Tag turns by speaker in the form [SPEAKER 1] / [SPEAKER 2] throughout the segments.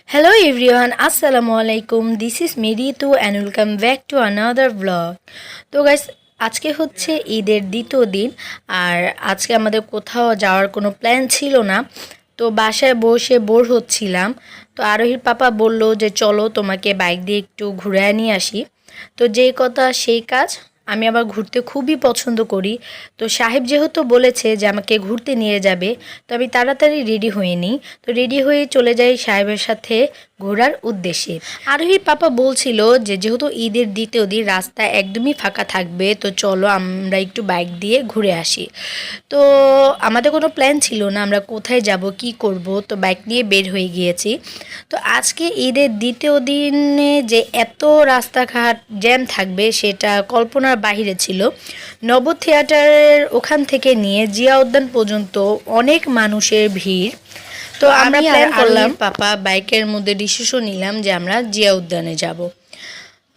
[SPEAKER 1] Hello everyone, Assalamu alaikum. This is me Ritu and welcome back to another vlog. তো guys আজকে হচ্ছে ঈদের দ্বিতীয় দিন আর আজকে আমাদের কোথাও যাওয়ার কোনো প্ল্যান ছিল না। তো বাসায় বসে বোর হচ্ছিলাম। তো আরোহীর পাপা বলল যে চলো তোমাকে বাইক দিয়ে একটু ঘুরে নিয়ে আসি। তো যেই কথা সেই কাজ। আমি আবার ঘুরতে খুবই পছন্দ করি। তো সাহেব যেহেতু বলেছে যে আমাকে ঘুরতে নিয়ে যাবে, তো আমি তাড়াতাড়ি রেডি হয়ে নিই। তো রেডি হয়ে চলে যাই সাহেবের সাথে ঘোরার উদ্দেশ্যে। আরোহীর পাপা বলছিল যে যেহেতু ঈদের দ্বিতীয় দিন রাস্তা একদমই ফাঁকা থাকবে, তো চলো আমরা একটু বাইক দিয়ে ঘুরে আসি। তো আমাদের কোনো প্ল্যান ছিল না আমরা কোথায় যাব কি করব, তো বাইক নিয়ে বের হয়ে গিয়েছি। তো আজকে ঈদের দ্বিতীয় দিনে যে এত রাস্তাঘাট জ্যাম থাকবে সেটা কল্পনার বাহিরে ছিল। নব থিয়েটারের ওখান থেকে নিয়ে জিয়া উদ্যান পর্যন্ত অনেক মানুষের ভিড়। তো আমরা প্ল্যান করলাম, পাপা বাইকের মধ্যে ডিসিশন নিলাম যে আমরা জিয়া উদ্যানে যাব।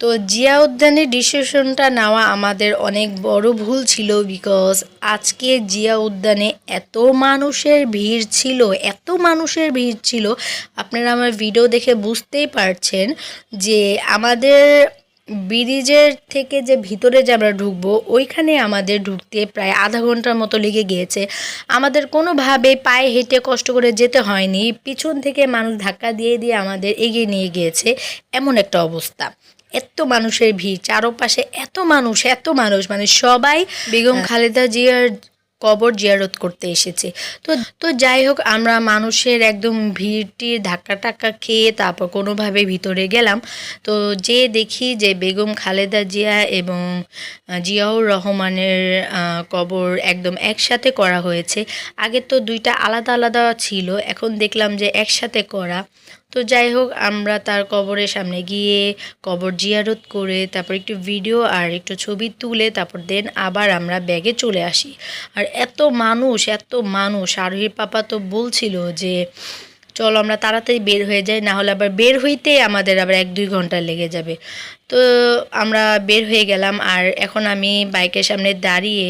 [SPEAKER 1] তো জিয়া উদ্যানের ডিসিশনটা নেওয়া আমাদের অনেক বড় ভুল ছিল, বিকজ আজকে জিয়া উদ্যানে এত মানুষের ভিড় ছিল, এত মানুষের ভিড় ছিল, আপনারা আমার ভিডিও দেখে বুঝতেই পারছেন যে আমাদের ব্রিজের থেকে যে ভিতরে যে আমরা ঢুকবো ওইখানে আমাদের ঢুকতে প্রায় আধা ঘন্টার মতো লেগে গিয়েছে। আমাদের কোনোভাবে পায়ে হেঁটে কষ্ট করে যেতে হয়নি, পিছন থেকে মানুষ ধাক্কা দিয়ে দিয়ে আমাদের এগিয়ে নিয়ে গিয়েছে, এমন একটা অবস্থা। এত মানুষের ভিড়, চারপাশে এত মানুষ, মানে সবাই বেগম খালেদা জিয়ার কবর জিয়ারত করতে এসেছে। তো তো যাই হোক, আমরা মানুষের একদম ভিড়টির ধাক্কা টাক্কা খেয়ে তারপর কোনোভাবে ভিতরে গেলাম। তো যে দেখি যে বেগম খালেদা জিয়া এবং জিয়াউর রহমানের কবর একদম একসাথে করা হয়েছে। আগে তো দুইটা আলাদা আলাদা ছিল, এখন দেখলাম যে একসাথে করা। তো যাই হোক, আমরা তার কবরের সামনে গিয়ে কবর জিয়ারত করে তারপর একটু ভিডিও আর একটু ছবি তুলে তারপর দেন আবার আমরা ব্যাগে চলে আসি। আর এত মানুষ আরোহীর পাপা তো বলছিল যে চলো আমরা তাড়াতাড়ি বের হয়ে যাই, না হলে আবার বের হইতে আমাদের আবার 1-2 ঘন্টা লেগে যাবে। তো আমরা বের হয়ে গেলাম আর এখন আমি বাইকের সামনে দাঁড়িয়ে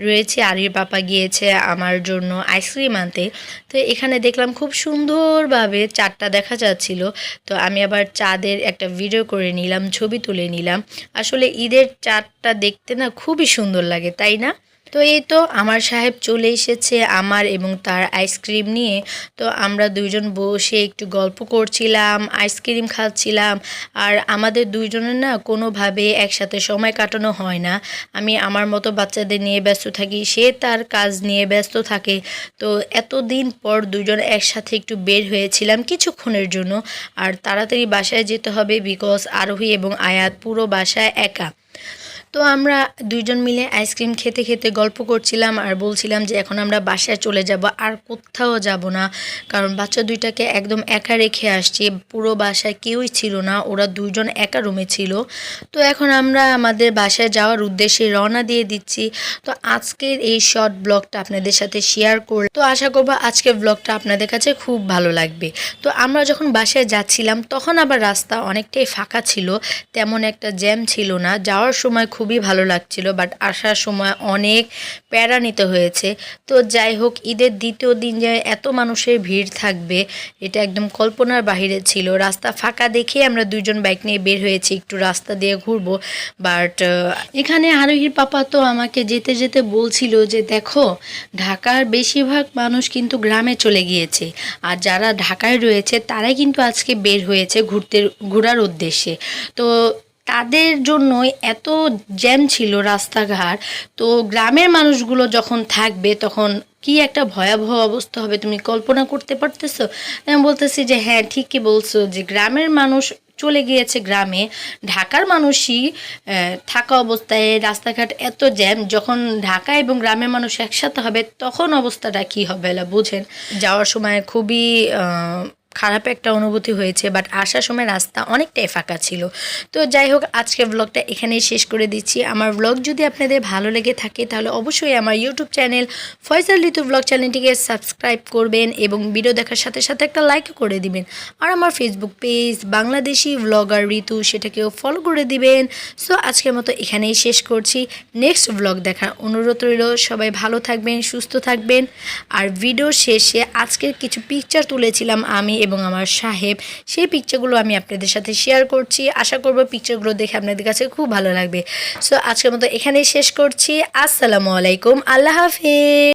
[SPEAKER 1] রয়েছে, আরোহীর পাপা গিয়েছে আমার জন্য আইসক্রিম আনতে। তো এখানে দেখলাম খুব সুন্দরভাবে চাঁদটা দেখা যাচ্ছিল। তো আমি আবার চাঁদের একটা ভিডিও করে নিলাম, ছবি তুলে নিলাম। আসলে ঈদের চাঁদটা দেখতে না খুবই সুন্দর লাগে, তাই না? তো এই তো আমার সাহেব চলে এসেছে আমার এবং তার আইসক্রিম নিয়ে। তো আমরা দুইজন বসে একটু গল্প করছিলাম, আইসক্রিম খাচ্ছিলাম। আর আমাদের দুইজনের না কোনোভাবে একসাথে সময় কাটানো হয় না। আমি আমার মতো বাচ্চাদের নিয়ে ব্যস্ত থাকি, সে তার কাজ নিয়ে ব্যস্ত থাকে। তো এতদিন পর দুজন একসাথে একটু বের হয়েছিলাম কিছুক্ষণের জন্য। আর তাড়াতাড়ি বাসায় যেতে হবে, বিকজ আরোহী এবং আয়াত পুরো বাসায় একা। তো আমরা দুইজন মিলে আইসক্রিম খেতে খেতে গল্প করছিলাম আর বলছিলাম যে এখন আমরা বাসায় চলে যাব, আর কোথাও যাব না, কারণ বাচ্চা দুইটাকে একদম একা রেখে আসছি। পুরো বাসায় কেউই ছিল না, ওরা দুইজন একা রুমে ছিল। তো এখন আমরা আমাদের বাসায় যাওয়ার উদ্দেশ্যে রওনা দিয়ে দিচ্ছি। তো আজকের এই শর্ট ব্লগটা আপনাদের সাথে শেয়ার করলাম। তো আশা করবো আজকের ব্লগটা আপনাদের কাছে খুব ভালো লাগবে। তো আমরা যখন বাসায় যাচ্ছিলাম তখন আবার রাস্তা অনেকটাই ফাঁকা ছিল, তেমন একটা জ্যাম ছিল না। যাওয়ার সময় খুবই ভালো লাগছিল, বাট আসার সময় অনেক প্যারা নিতে হয়েছে। তো যাই হোক, ঈদের দ্বিতীয় দিন যে এত মানুষের ভিড় থাকবে এটা একদম কল্পনার বাহিরে ছিল। রাস্তা ফাঁকা দেখে আমরা দুইজন বাইক নিয়ে বের হয়েছি একটু রাস্তা দিয়ে ঘুরবো। বাট এখানে আরোহীর পাপা তো আমাকে যেতে যেতে বলছিল যে দেখো, ঢাকার বেশিরভাগ মানুষ কিন্তু গ্রামে চলে গিয়েছে, আর যারা ঢাকায় রয়েছে তারাই কিন্তু আজকে বের হয়েছে ঘোরার উদ্দেশ্যে। তো তাদের জন্যই এত জ্যাম ছিল রাস্তাঘাট। তো গ্রামের মানুষগুলো যখন থাকবে তখন কি একটা ভয়াবহ অবস্থা হবে তুমি কল্পনা করতে পারতেছো? আমি বলতেছি যে হ্যাঁ, ঠিকই বলছো, যে গ্রামের মানুষ চলে গিয়েছে গ্রামে, ঢাকার মানুষই থাকা অবস্থায় রাস্তাঘাট এত জ্যাম, যখন ঢাকা এবং গ্রামের মানুষ একসাথে হবে তখন অবস্থাটা কি হবে বুঝেন। যাওয়ার সময় খুবই খারাপ একটা অনুভূতি হয়েছে, বাট আসার সময় রাস্তা অনেকটাই ফাঁকা ছিল। তো যাই হোক, আজকের ব্লগটা এখানেই শেষ করে দিচ্ছি। আমার ব্লগ যদি আপনাদের ভালো লেগে থাকে তাহলে অবশ্যই আমার ইউটিউব চ্যানেল ফয়সাল ঋতু ব্লগ চ্যানেলটিকে সাবস্ক্রাইব করবেন এবং ভিডিও দেখার সাথে সাথে একটা লাইক করে দিবেন। আর আমার ফেসবুক পেজ বাংলাদেশি ব্লগার ঋতু, সেটাকেও ফলো করে দিবেন। সো আজকের মতো এখানেই শেষ করছি, নেক্সট ব্লগ দেখার অনুরোধ রইল। সবাই ভালো থাকবেন, সুস্থ থাকবেন। আর ভিডিও শেষে আজকের কিছু পিকচার তুলেছিলাম আমি এবং আমার সাহেব, সেই পিকচারগুলো আমি আপনাদের সাথে শেয়ার করছি। আশা করব পিকচারগুলো দেখে আপনাদের কাছে খুব ভালো লাগবে। সো আজকের মতো এখানেই শেষ করছি। আসসালামু আলাইকুম, আল্লাহ হাফেজ।